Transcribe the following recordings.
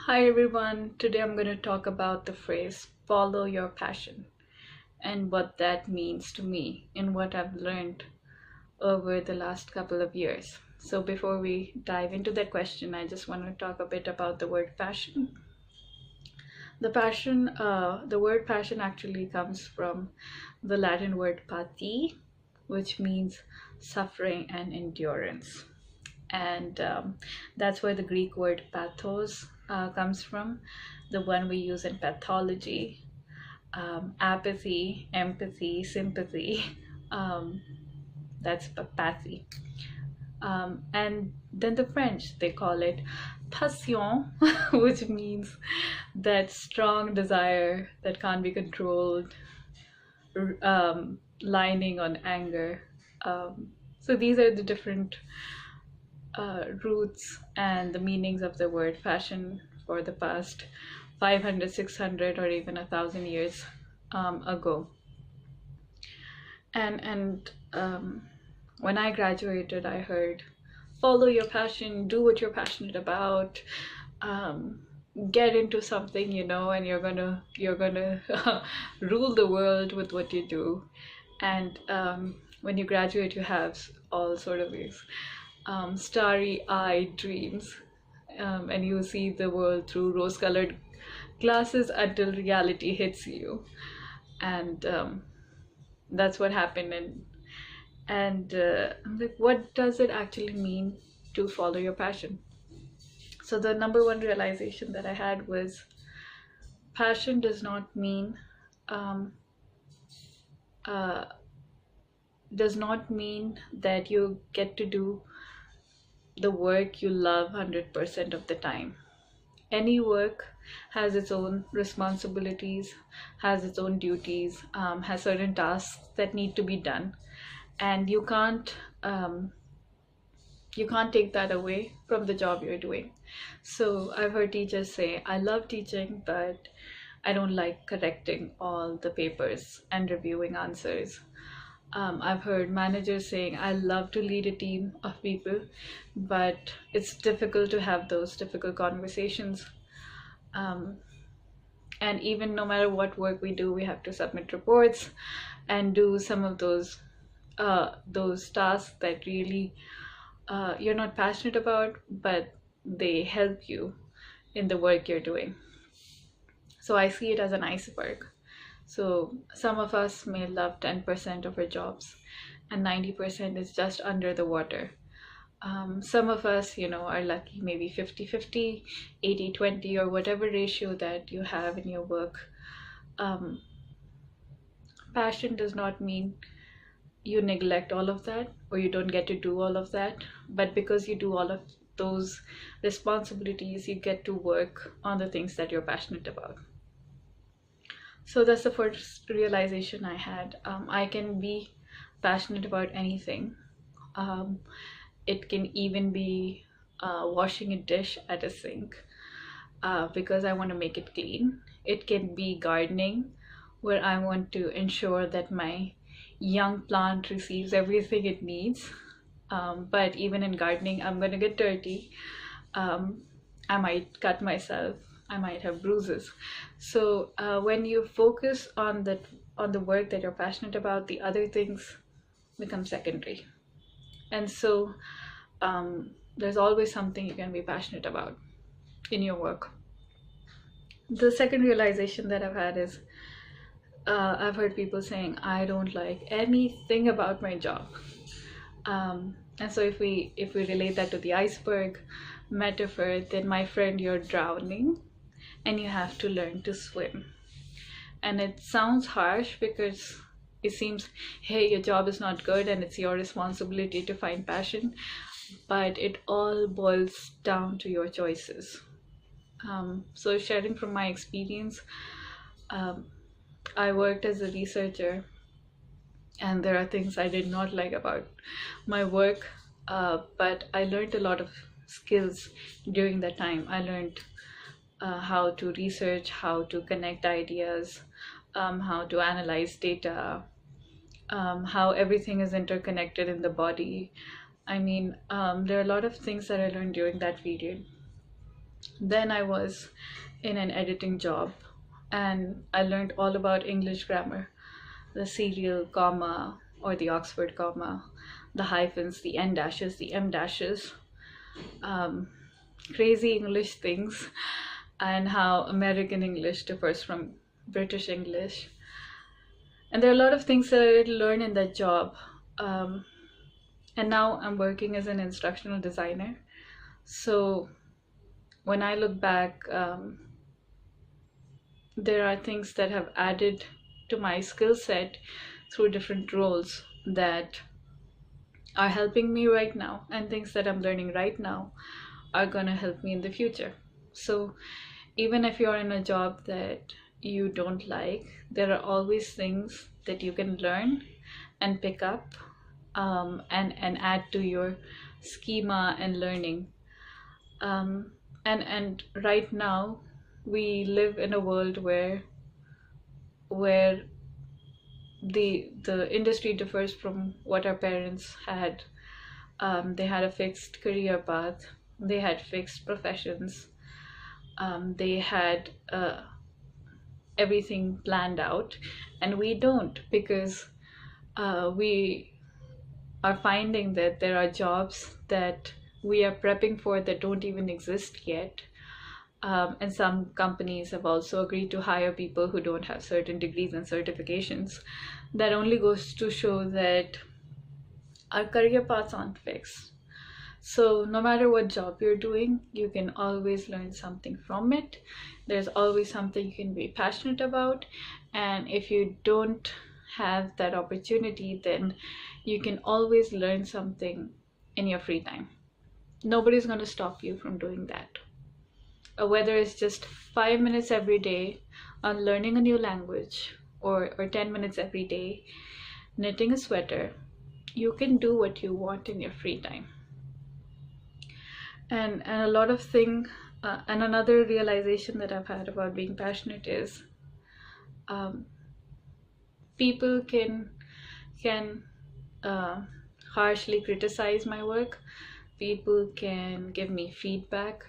Hi everyone, today I'm going to talk about the phrase follow your passion and what that means to me and what I've learned over the last couple of years. So, before we dive into that question, I just want to talk a bit about the word passion. The word passion actually comes from the Latin word pati, which means suffering and endurance. And that's where the Greek word pathos comes from, the one we use in pathology. Apathy, empathy, sympathy. Um, that's pathy. And then the French, they call it passion, which means that strong desire that can't be controlled, lining on anger. So these are the different roots and the meanings of the word fashion for the past 500, 600, or even 1,000 years ago. And when I graduated, I heard, follow your passion, do what you're passionate about, um, get into something, and you're gonna rule the world with what you do. And when you graduate, you have all sort of these starry-eyed dreams, and you see the world through rose-colored glasses until reality hits you. And that's what happened. And I'm like, what does it actually mean to follow your passion? So the number one realization that I had was passion does not mean um, uh, that you get to do the work you love 100% of the time. Any work has its own responsibilities, has its own duties, has certain tasks that need to be done, and um, you can't take that away from the job you're doing. So I've heard teachers say, I love teaching, but I don't like correcting all the papers and reviewing answers. I've heard managers saying, I love to lead a team of people, but it's difficult to have those difficult conversations. Um, and even no matter what work we do, we have to submit reports and do some of those tasks that really you're not passionate about, but they help you in the work you're doing. So I see it as an iceberg. So some of us may love 10% of our jobs, and 90% is just under the water. Some of us, are lucky, maybe 50-50, 80-20, or whatever ratio that you have in your work. Um, Passion does not mean you neglect all of that or you don't get to do all of that, but because you do all of those responsibilities, you get to work on the things that you're passionate about. So that's the first realization I had. I can be passionate about anything. Um, it can even be washing a dish at a sink because I want to make it clean. It can be gardening, where I want to ensure that my young plant receives everything it needs. But even in gardening, I'm going to get dirty. Um, I might cut myself. I might have bruises. So when you focus on the work that you're passionate about, the other things become secondary. And so there's always something you can be passionate about in your work. The second realization that I've had is I've heard people saying, I don't like anything about my job. And so if we relate that to the iceberg metaphor, then my friend, you're drowning and you have to learn to swim. And it sounds harsh because it seems, hey, your job is not good and it's your responsibility to find passion, but it all boils down to your choices. So sharing from my experience, um, I worked as a researcher, and there are things I did not like about my work, but I learned a lot of skills during that time. I learned how to research, how to connect ideas, how to analyze data, how everything is interconnected in the body. I mean, there are a lot of things that I learned during that period. Then I was in an editing job, and I learned all about English grammar, the serial comma or the Oxford comma, the hyphens, the N dashes, the M dashes, um, crazy English things, and how American English differs from British English. And there are a lot of things that I did learn in that job. Um, and now I'm working as an instructional designer. So when I look back, there are things that have added to my skill set through different roles that are helping me right now, and things that I'm learning right now are going to help me in the future. So even if you're in a job that you don't like, there are always things that you can learn and pick up, and add to your schema and learning. And right now we live in a world where the industry differs from what our parents had. They had a fixed career path, they had fixed professions, they had everything planned out, and we don't, because we are finding that there are jobs that we are prepping for that don't even exist yet. And some companies have also agreed to hire people who don't have certain degrees and certifications. That only goes to show that our career paths aren't fixed. So no matter what job you're doing, you can always learn something from it. There's always something you can be passionate about. And if you don't have that opportunity, then you can always learn something in your free time. Nobody's going to stop you from doing that. Whether it's just 5 minutes every day on learning a new language, or 10 minutes every day knitting a sweater, you can do what you want in your free time. And a lot of and another realization that I've had about being passionate is, um, people can uh, harshly criticize my work. People can give me feedback.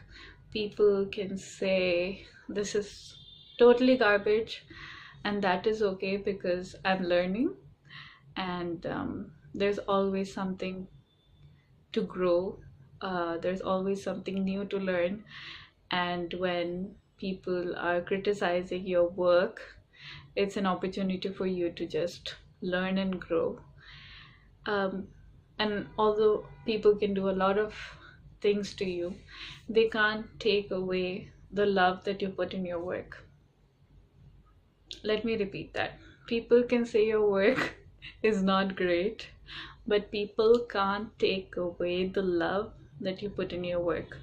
People can say this is totally garbage, and that is okay because I'm learning, and there's always something to grow. There's always something new to learn, and when people are criticizing your work, it's an opportunity for you to just learn and grow. Um, and although people can do a lot of things to you, they can't take away the love that you put in your work. Let me repeat that. People can say your work is not great, but people can't take away the love that you put in your work.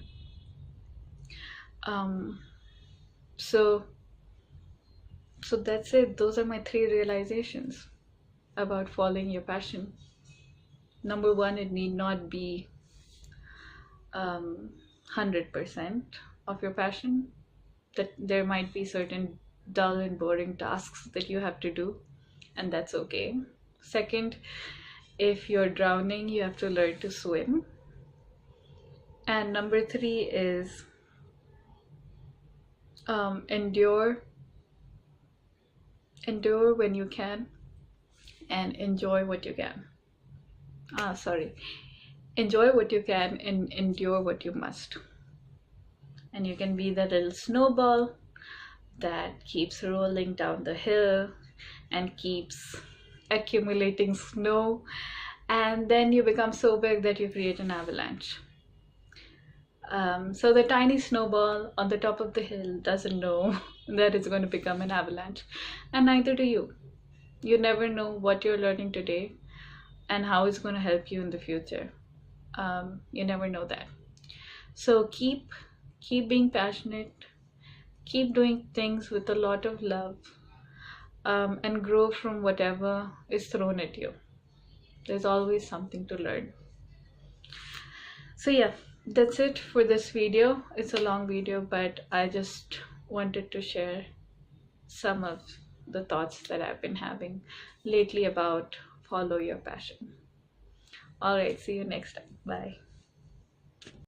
Um, so so that's it. Those are my 3 realizations about following your passion. Number one, it need not be 100% of your passion. That there might be certain dull and boring tasks that you have to do, and that's okay. Second, if you're drowning, you have to learn to swim. And number three is, endure when you can, and enjoy what you can. Enjoy what you can and endure what you must. And you can be that little snowball that keeps rolling down the hill and keeps accumulating snow, and then you become so big that you create an avalanche. So the tiny snowball on the top of the hill doesn't know that it's going to become an avalanche, and neither do you. You never know what you're learning today and how it's going to help you in the future. You never know that. So keep being passionate, keep doing things with a lot of love, and grow from whatever is thrown at you. There's always something to learn. So yeah, that's it for this video. It's a long video, but I just wanted to share some of the thoughts that I've been having lately about follow your passion. All right, see you next time. Bye.